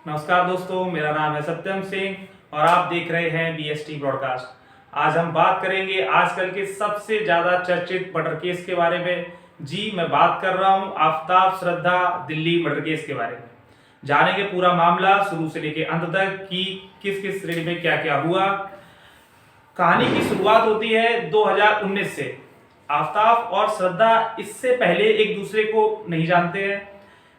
नमस्कार दोस्तों, मेरा नाम है सत्यम सिंह और आप देख रहे हैं बीएसटी ब्रॉडकास्ट। आज हम बात करेंगे आजकल के सबसे ज्यादा चर्चित मर्डर केस के बारे में। जी, मैं बात कर रहा हूं आफ्ताब श्रद्धा दिल्ली मर्डर केस के बारे में। जानेंगे पूरा मामला शुरू से लेकर अंत तक कि किस किस श्रेणी में क्या क्या हुआ। कहानी की शुरुआत होती है 2019 से। आफ्ताब और श्रद्धा इससे पहले एक दूसरे को नहीं जानते हैं।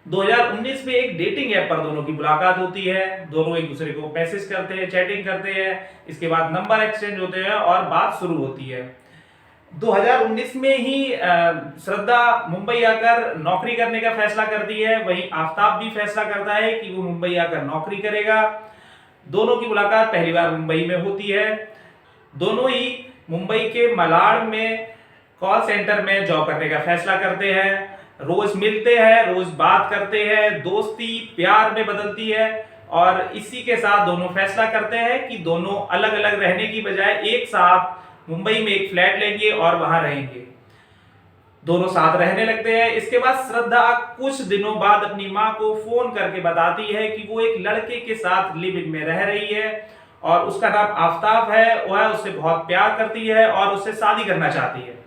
2019 में एक डेटिंग ऐप पर दोनों की मुलाकात होती है। दोनों एक दूसरे को मैसेज करते हैं, चैटिंग करते हैं। इसके बाद नंबर एक्सचेंज होते हैं और बात शुरू होती है। 2019 में ही श्रद्धा मुंबई आकर नौकरी करने का फैसला करती है। वहीं आफ्ताब भी फैसला करता है कि वो मुंबई आकर नौकरी करेगा। दोनों की मुलाकात पहली बार मुंबई में होती है। दोनों ही मुंबई के मलाड में कॉल सेंटर में जॉब करने का फैसला करते हैं। रोज मिलते हैं, रोज बात करते हैं, दोस्ती प्यार में बदलती है और इसी के साथ दोनों फैसला करते हैं कि दोनों अलग अलग रहने की बजाय एक साथ मुंबई में एक फ्लैट लेंगे और वहां रहेंगे। दोनों साथ रहने लगते हैं। इसके बाद श्रद्धा कुछ दिनों बाद अपनी मां को फोन करके बताती है कि वो एक लड़के के साथ लिव इन में रह रही है और उसका नाम आफ्ताब है। वह उससे बहुत प्यार करती है और उससे शादी करना चाहती है।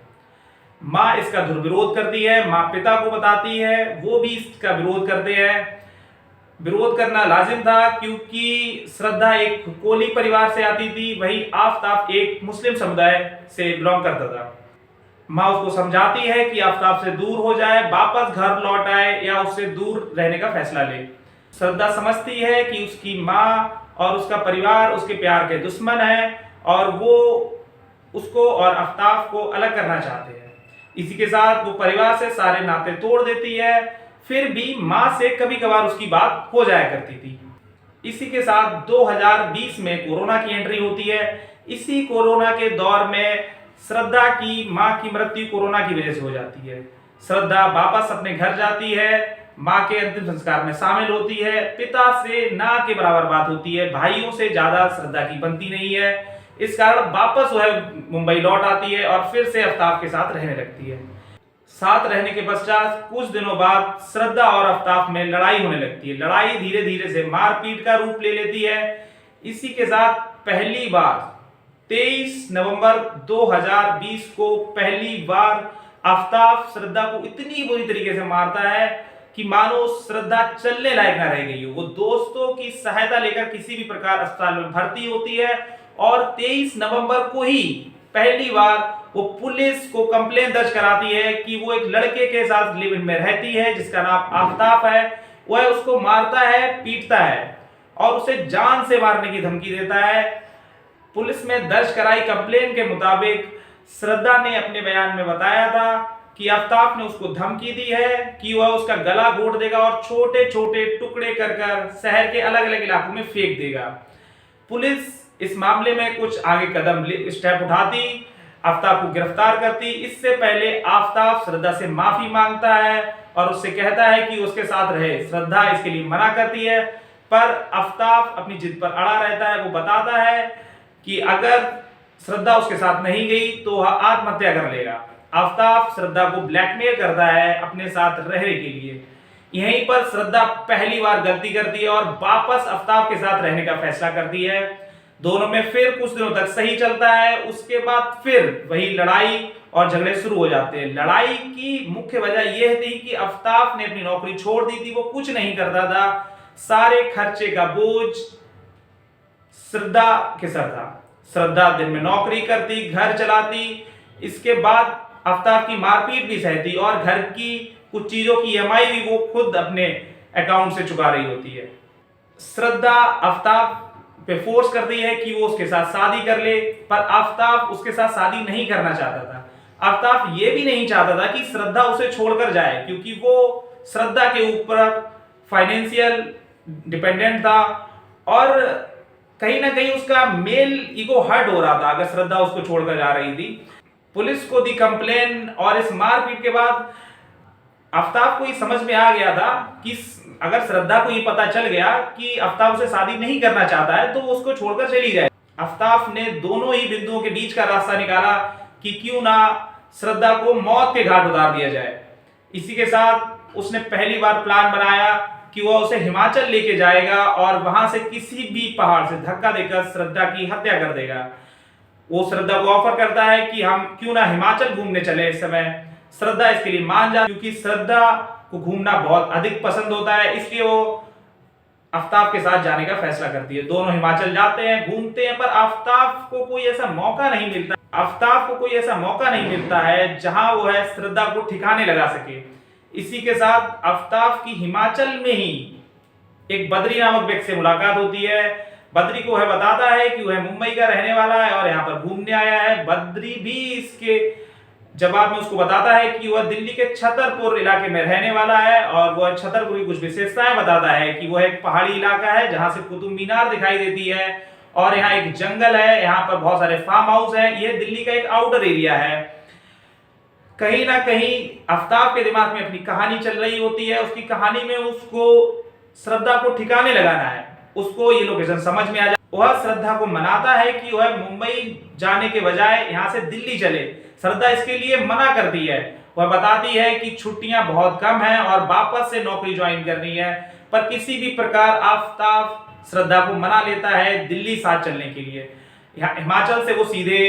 माँ इसका दुर्विरोध करती है। माँ पिता को बताती है, वो भी इसका विरोध करते हैं। विरोध करना लाजिम था क्योंकि श्रद्धा एक कोली परिवार से आती थी, वहीं आफ्ताब एक मुस्लिम समुदाय से बिलोंग करता था। माँ उसको समझाती है कि आफ्ताब से दूर हो जाए, वापस घर लौट आए या उससे दूर रहने का फैसला ले। श्रद्धा समझती है कि उसकी माँ और उसका परिवार उसके प्यार के दुश्मन है और वो उसको और आफ्ताब को अलग करना चाहते हैं। इसी के साथ वो परिवार से सारे नाते तोड़ देती है। फिर भी मां से कभी कभार उसकी बात हो जाया करती थी। इसी के साथ 2020 में कोरोना की एंट्री होती है। इसी कोरोना के दौर में श्रद्धा की मां की मृत्यु कोरोना की वजह से हो जाती है। श्रद्धा वापस अपने घर जाती है, मां के अंतिम संस्कार में शामिल होती है। पिता से ना के बराबर बात होती है, भाइयों से ज्यादा श्रद्धा की बनती नहीं है। इस कारण वापस वह मुंबई लौट आती है और फिर से आफ्ताब के साथ रहने लगती है। साथ रहने के पश्चात कुछ दिनों बाद श्रद्धा और आफ्ताब में लड़ाई होने लगती है। लड़ाई धीरे धीरे से मारपीट का रूप ले लेती है। इसी के साथ पहली बार 23 नवंबर 2020 को पहली बार आफ्ताब श्रद्धा को इतनी बुरी तरीके से मारता है कि मानो श्रद्धा चलने लायक ना रह गई हो। वो दोस्तों की सहायता लेकर किसी भी प्रकार अस्पताल में भर्ती होती है और 23 नवंबर को ही पहली बार वो पुलिस को कंप्लेन दर्ज कराती है कि वो एक लड़के के साथ लिव इन में रहती है जिसका नाम आफ्ताब है। वह उसको मारता है, पीटता है और उसे जान से मारने की धमकी देता है। पुलिस में दर्ज कराई कंप्लेन के मुताबिक श्रद्धा ने अपने बयान में बताया था कि आफ्ताब ने उसको धमकी दी है कि वह उसका गला घोट देगा और छोटे छोटे टुकड़े कर कर शहर के अलग अलग इलाकों में फेंक देगा। पुलिस इस मामले में कुछ आगे कदम स्टेप उठाती, आफ्ताब को गिरफ्तार करती। इससे पहले आफ्ताब श्रद्धा से माफी मांगता है और उससे कहता है कि उसके साथ रहे। श्रद्धा इसके लिए मना करती है पर आफ्ताब अपनी जिद पर अड़ा रहता है। वो बताता है कि अगर श्रद्धा उसके साथ नहीं गई तो वह आत्महत्या कर लेगा। आफ्ताब श्रद्धा को ब्लैकमेल करता है अपने साथ रहने के लिए। यहीं पर श्रद्धा पहली बार गलती करती है और वापस आफ्ताब के साथ रहने का फैसला करती है। दोनों में फिर कुछ दिनों तक सही चलता है। उसके बाद फिर वही लड़ाई और झगड़े शुरू हो जाते हैं। लड़ाई की मुख्य वजह यह थी कि आफ्ताब ने अपनी नौकरी छोड़ दी थी। वो कुछ नहीं करता था, सारे खर्चे का बोझ श्रद्धा के सर था। श्रद्धा दिन में नौकरी करती, घर चलाती, इसके बाद आफ्ताब की मारपीट भी सहती और घर की कुछ चीजों की ईएमआई भी वो खुद अपने अकाउंट से चुका रही होती है। श्रद्धा आफ्ताब पे फोर्स करती है कि वो उसके साथ शादी कर ले, पर आफ्ताब उसके साथ शादी नहीं करना चाहता था। आफ्ताब ये भी नहीं चाहता था कि श्रद्धा उसे छोड़कर जाए क्योंकि वो श्रद्धा के ऊपर फाइनेंशियल डिपेंडेंट था और कहीं ना कहीं उसका मेल ईगो हर्ट हो रहा था अगर श्रद्धा उसको छोड़कर जा रही थी। पुलिस को दी कंप्लेन और इस मारपीट के बाद आफ्ताब को ये समझ में आ गया था कि अगर श्रद्धा को ये पता चल गया कि आफ्ताब उसे शादी नहीं करना चाहता है तो वो उसको छोड़कर चली जाए। आफ्ताब ने दोनों ही बिंदुओं के बीच का रास्ता निकाला कि क्यों ना श्रद्धा को मौत के घाट उतार दिया जाए। इसी के साथ उसने पहली बार प्लान बनाया कि वह उसे हिमाचल लेके जाएगा और वहां से किसी भी पहाड़ से धक्का देकर श्रद्धा की हत्या कर देगा। वो श्रद्धा को ऑफर करता है कि हम क्यों ना हिमाचल घूमने चले इस समय। श्रद्धा इसके लिए मान जाती है, क्योंकि श्रद्धा को घूमना बहुत अधिक पसंद होता है, इसलिए वो आफ्ताब के साथ जाने का फैसला करती है। दोनों हिमाचल जाते हैं, घूमते हैं, पर आफ्ताब को कोई ऐसा मौका नहीं मिलता। आफ्ताब को कोई ऐसा मौका नहीं मिलता है जहां वो है श्रद्धा को ठिकाने लगा सके। इसी के साथ आफ्ताब की हिमाचल में ही एक बद्री नामक व्यक्ति से मुलाकात होती है। बद्री को वह बताता है कि वह मुंबई का रहने वाला है और यहाँ पर घूमने आया है। बद्री भी इसके जवाब में उसको बताता है कि वह दिल्ली के छतरपुर इलाके में रहने वाला है और वह छतरपुर की कुछ विशेषताएं बताता है कि वह एक पहाड़ी इलाका है जहां से कुतुब मीनार दिखाई देती है और यहाँ एक जंगल है, यहाँ पर बहुत सारे फार्म हाउस है। यह दिल्ली का एक आउटर एरिया है। कहीं ना कहीं आफ्ताब के दिमाग में अपनी कहानी चल रही होती है। उसकी कहानी में उसको श्रद्धा को ठिकाने लगाना है, उसको ये लोकेशन समझ में आ जाए। वह श्रद्धा को मनाता है कि वह मुंबई जाने के बजाय यहाँ से दिल्ली चले। श्रद्धा इसके लिए मना करती है। वह बताती है कि छुट्टियां बहुत कम हैं और वापस से नौकरी ज्वाइन करनी है, पर किसी भी प्रकार आफ्ताब श्रद्धा को मना लेता है दिल्ली साथ चलने के लिए। यहाँ हिमाचल से वो सीधे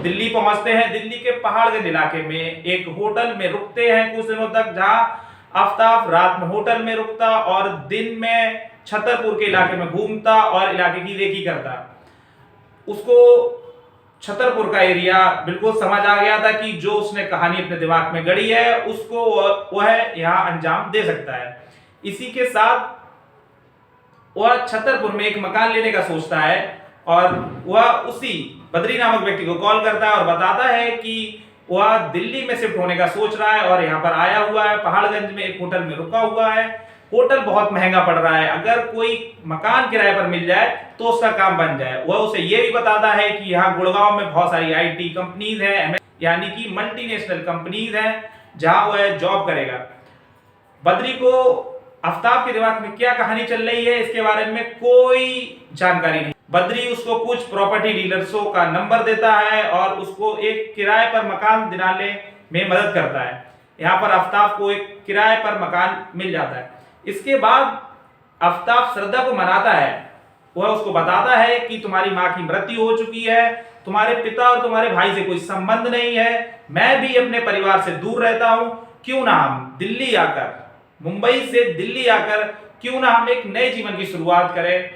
दिल्ली पहुंचते हैं। दिल्ली के पहाड़गंज इलाके में एक होटल में रुकते हैं कुछ दिनों तक, जहां आफ्ताब रात में होटल में रुकता और दिन में छतरपुर के इलाके में घूमता और इलाके की रेकी करता। उसको छतरपुर का एरिया बिल्कुल समझ आ गया था कि जो उसने कहानी अपने दिमाग में गढ़ी है उसको वह यहाँ अंजाम दे सकता है। इसी के साथ वह छतरपुर में एक मकान लेने का सोचता है और वह उसी बद्री नामक व्यक्ति को कॉल करता है और बताता है कि वह दिल्ली में शिफ्ट होने का सोच रहा है और यहाँ पर आया हुआ है। पहाड़गंज में एक होटल में रुका हुआ है। होटल बहुत महंगा पड़ रहा है, अगर कोई मकान किराए पर मिल जाए तो उसका काम बन जाए। वह उसे यह भी बताता है कि यहाँ गुड़गांव में बहुत सारी आईटी कंपनीज हैं, यानी कि मल्टीनेशनल कंपनीज हैं, जहां वह जॉब करेगा। बद्री को आफ्ताब के दिमाग में क्या कहानी चल रही है इसके बारे में कोई जानकारी नहीं। बद्री उसको कुछ प्रॉपर्टी डीलर्सों का नंबर देता है और उसको एक किराए पर मकान दिलाने में मदद करता है। यहाँ पर आफ्ताब को एक किराए पर मकान मिल जाता है। इसके बाद आफ्ताब श्रद्धा को मनाता है। वह उसको बताता है कि तुम्हारी माँ की मृत्यु हो चुकी है, तुम्हारे पिता और तुम्हारे भाई से कोई संबंध नहीं है, मैं भी अपने परिवार से दूर रहता हूं, क्यों ना हम दिल्ली आकर, मुंबई से दिल्ली आकर क्यों ना हम एक नए जीवन की शुरुआत करें।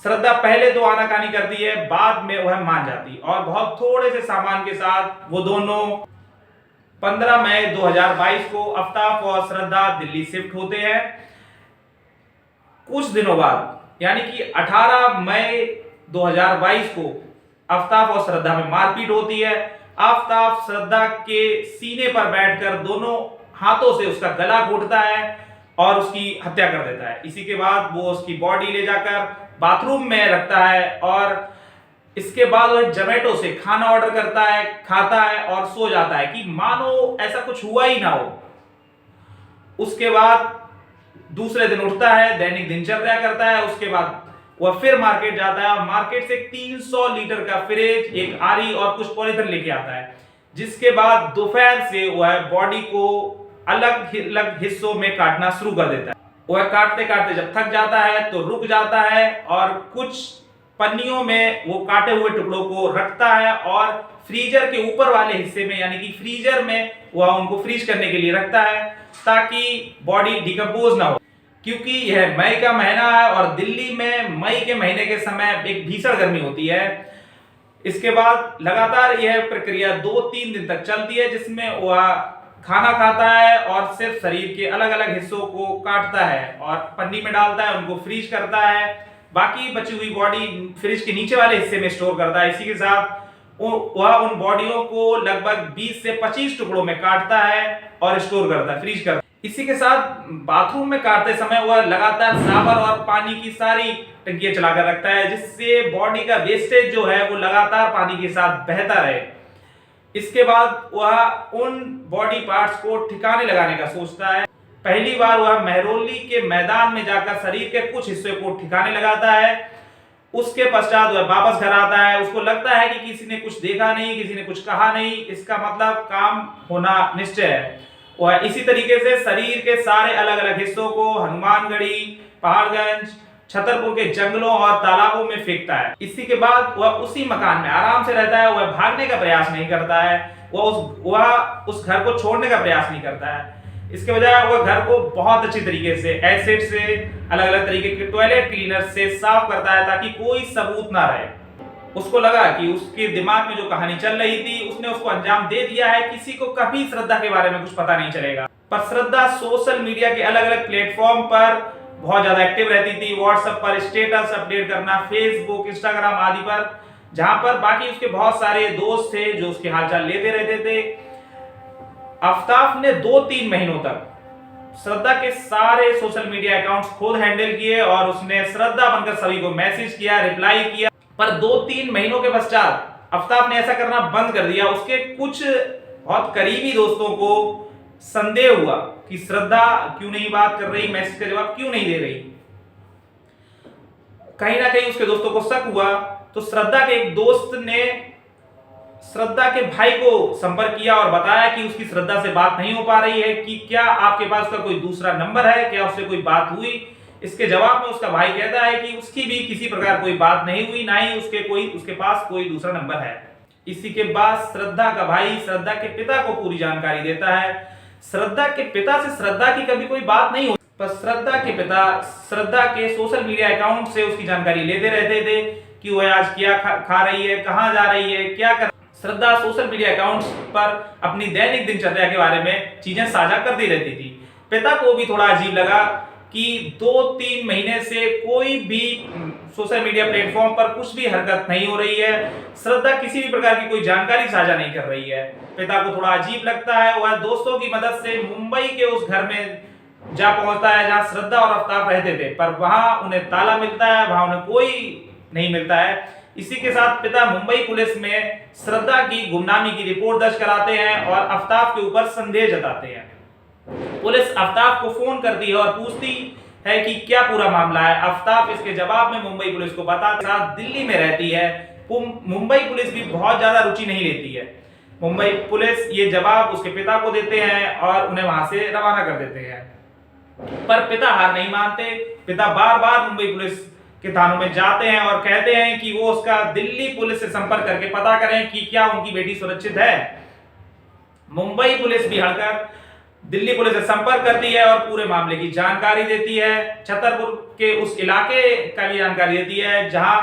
श्रद्धा पहले तो आनाकानी करती है, बाद में वह मान जाती और बहुत थोड़े से सामान के साथ वो दोनों 15 मई 2022 को आफ्ताब और श्रद्धा दिल्ली शिफ्ट होते हैं। कुछ दिनों बाद यानी कि 18 मई 2022 को आफ्ताब और श्रद्धा में मारपीट होती है। आफ्ताब श्रद्धा के सीने पर बैठकर दोनों हाथों से उसका गला घोंटता है और उसकी हत्या कर देता है। इसी के बाद वो उसकी बॉडी ले जाकर बाथरूम में रखता है और इसके बाद वह जोमैटो से खाना ऑर्डर करता है, खाता है और सो जाता है कि मानो ऐसा कुछ हुआ ही ना हो। उसके बाद दूसरे दिन उठता है, दैनिक दिनचर्या करता है। उसके बाद वह फिर मार्केट जाता है और मार्केट से 300 लीटर का फ्रिज, एक आरी और कुछ पॉलीथिन लेके आता है। जिसके बाद दोपहर से वह बॉडी को अलग अलग हिस्सों में काटना शुरू कर देता है। वह काटते काटते जब थक जाता है तो रुक जाता है और कुछ पन्नियों में वो काटे हुए टुकड़ों को रखता है और फ्रीजर के ऊपर वाले हिस्से में यानी कि फ्रीजर में वह उनको फ्रीज करने के लिए रखता है ताकि बॉडी डिकम्पोज ना हो। क्योंकि यह मई का महीना है और दिल्ली में मई के महीने के समय एक भीषण गर्मी होती है। इसके बाद लगातार यह प्रक्रिया 2-3 दिन तक चलती है, जिसमें वह खाना खाता है और सिर्फ शरीर के अलग अलग हिस्सों को काटता है और पन्नी में डालता है, उनको फ्रीज करता है। बाकी बची हुई बॉडी फ्रिज के नीचे वाले हिस्से में स्टोर करता है। इसी के साथ वह उन बॉडियों को लगभग 20 से 25 टुकड़ों में काटता है और स्टोर करता है, फ्रीज करता है। इसी के साथ बाथरूम में काटते समय वह लगातार साबुन और पानी की सारी टंकियां चलाकर रखता है, जिससे बॉडी का वेस्टेज जो है वो लगातार पानी के साथ बहता रहे। इसके बाद वह उन बॉडी पार्ट्स को ठिकाने लगाने का सोचता है। पहली बार वह मेहरौली के मैदान में जाकर शरीर के कुछ हिस्से को ठिकाने लगाता है। उसके पश्चात वह वापस घर आता है। उसको लगता है कि किसी ने कुछ देखा नहीं, किसी ने कुछ कहा नहीं, इसका मतलब काम होना निश्चय है। और इसी तरीके से शरीर के सारे अलग अलग हिस्सों को हनुमानगढ़ी, पहाड़गंज, छतरपुर के जंगलों और तालाबों में फेंकता है। इसी के बाद वह उसी मकान में आराम से रहता है, वह भागने का प्रयास नहीं करता है, वह उस घर को छोड़ने का प्रयास नहीं करता है। इसके बजाय वह घर को बहुत अच्छी तरीके से एसिड से, अलग अलग तरीके के टॉयलेट क्लीनर से साफ करता है ताकि कोई सबूत ना रहे। उसको लगा कि उसके दिमाग में जो कहानी चल रही थी उसने उसको अंजाम दे दिया है, किसी को कभी श्रद्धा के बारे में कुछ पता नहीं चलेगा। पर श्रद्धा सोशल मीडिया के अलग अलग प्लेटफॉर्म पर बहुत ज्यादा एक्टिव रहती थी। व्हाट्सएप पर स्टेटस अपडेट करना, फेसबुक, इंस्टाग्राम आदि पर, जहां पर बाकी उसके बहुत सारे दोस्त थे जो उसके हालचाल लेते रहते थे। आफ्ताब ने 2-3 महीनों तक श्रद्धा के सारे सोशल मीडिया अकाउंट्स खुद हैंडल किए और उसने श्रद्धा बनकर सभी को मैसेज किया, रिप्लाई किया। पर 2-3 महीनों के पश्चात आफ्ताब ने ऐसा करना बंद कर दिया। उसके कुछ बहुत करीबी दोस्तों को संदेह हुआ कि श्रद्धा क्यों नहीं बात कर रही, मैसेज का जवाब क्यों नहीं दे रही। कहीं ना कहीं उसके दोस्तों को शक हुआ, तो श्रद्धा के एक दोस्त ने श्रद्धा के भाई को संपर्क किया और बताया कि उसकी श्रद्धा से बात नहीं हो पा रही है, कि क्या आपके पास उसका कोई दूसरा नंबर है, क्या उससे कोई बात हुई। इसके जवाब में उसका भाई कहता है कि उसकी भी किसी प्रकार कोई बात नहीं हुई, ना ही उसके पास कोई दूसरा नंबर है। इसी के बाद श्रद्धा का भाई श्रद्धा के पिता को पूरी जानकारी देता है। श्रद्धा के पिता से श्रद्धा की कभी कोई बात नहीं हुई, पर श्रद्धा के पिता श्रद्धा के सोशल मीडिया अकाउंट से उसकी जानकारी लेते रहते थे कि वह आज क्या खा रही है, कहां जा रही है, क्या कर। श्रद्धा सोशल मीडिया अकाउंट्स पर अपनी दैनिक दिनचर्या के बारे में चीजें साझा करती रहती थी। पिता को भी थोड़ा अजीब लगा कि 2-3 महीने से कोई भी सोशल मीडिया प्लेटफॉर्म पर कुछ भी हरकत नहीं हो रही है, श्रद्धा किसी भी प्रकार की कोई जानकारी साझा नहीं कर रही है। पिता को थोड़ा अजीब लगता है। वह दोस्तों की मदद से मुंबई के उस घर में जा पहुंचता है जहां श्रद्धा और आफ्ताब रहते थे, पर वहां उन्हें ताला मिलता है, वहां उन्हें कोई नहीं मिलता है। इसी के साथ पिता मुंबई पुलिस में श्रद्धा की गुमनामी की रिपोर्ट दर्ज कराते हैं और आफ्ताब के ऊपर संदेह जताते हैं। पुलिस आफ्ताब को फोन करती है और पूछती है कि क्या पूरा मामला है। आफ्ताब इसके जवाब में मुंबई पुलिस को बताते साथ दिल्ली में रहती है। मुंबई पुलिस भी बहुत ज्यादा रुचि नहीं लेती है। मुंबई पुलिस ये जवाब उसके पिता को देते हैं और उन्हें वहां से रवाना कर देते हैं, पर पिता हार नहीं मानते। पिता बार बार मुंबई पुलिस के थानों में जाते हैं और कहते हैं कि वो उसका दिल्ली पुलिस से संपर्क करके पता करें कि क्या उनकी बेटी सुरक्षित है। मुंबई पुलिस भी हड़कर दिल्ली पुलिस से संपर्क करती है और पूरे मामले की जानकारी देती है। छतरपुर के उस इलाके का भी जानकारी देती है जहां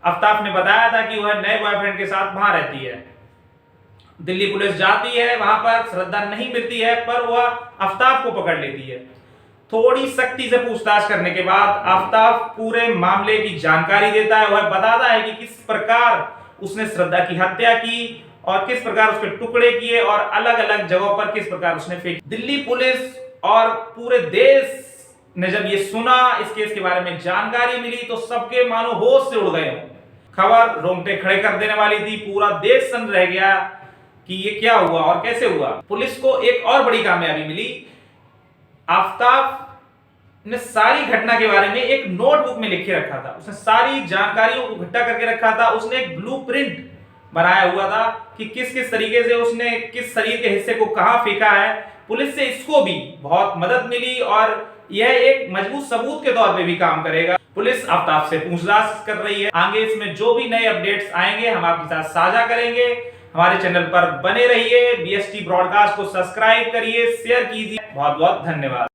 आफ्ताब ने बताया था कि वह नए बॉयफ्रेंड के साथ वहां रहती है। दिल्ली पुलिस जाती है, वहां पर श्रद्धा नहीं मिलती है, पर वह आफ्ताब को पकड़ लेती है। थोड़ी सख्ती से पूछताछ करने के बाद आफ्ताब पूरे मामले की जानकारी देता है। वह बताता है कि किस प्रकार उसने श्रद्धा की हत्या की और किस प्रकार उसके टुकड़े किए और अलग अलग जगहों पर किस प्रकार उसने फेंकी। दिल्ली पुलिस और पूरे देश ने जब ये सुना, इस केस के बारे में जानकारी मिली, तो सबके मानो होश से उड़ गए। खबर रोंगटे खड़े कर देने वाली थी। पूरा देश सन्न रह गया कि ये क्या हुआ और कैसे हुआ। पुलिस को एक और बड़ी कामयाबी मिली। आफ्ताब ने सारी घटना के बारे में एक नोटबुक में लिख के रखा था। उसने सारी जानकारियों को इकट्ठा करके रखा था। उसने एक ब्लूप्रिंट बनाया हुआ था कि किस किस तरीके से उसने किस शरीर के हिस्से को कहां फेंका है। पुलिस से इसको भी बहुत मदद मिली और यह एक मजबूत सबूत के तौर पे भी काम करेगा। पुलिस आफ्ताब से पूछताछ कर रही है। आगे इसमें जो भी नए अपडेट्स आएंगे हम आपके साथ साझा करेंगे। हमारे चैनल पर बने रहिए। बीएसटी ब्रॉडकास्ट को सब्सक्राइब करिए, शेयर कीजिए। बहुत बहुत धन्यवाद।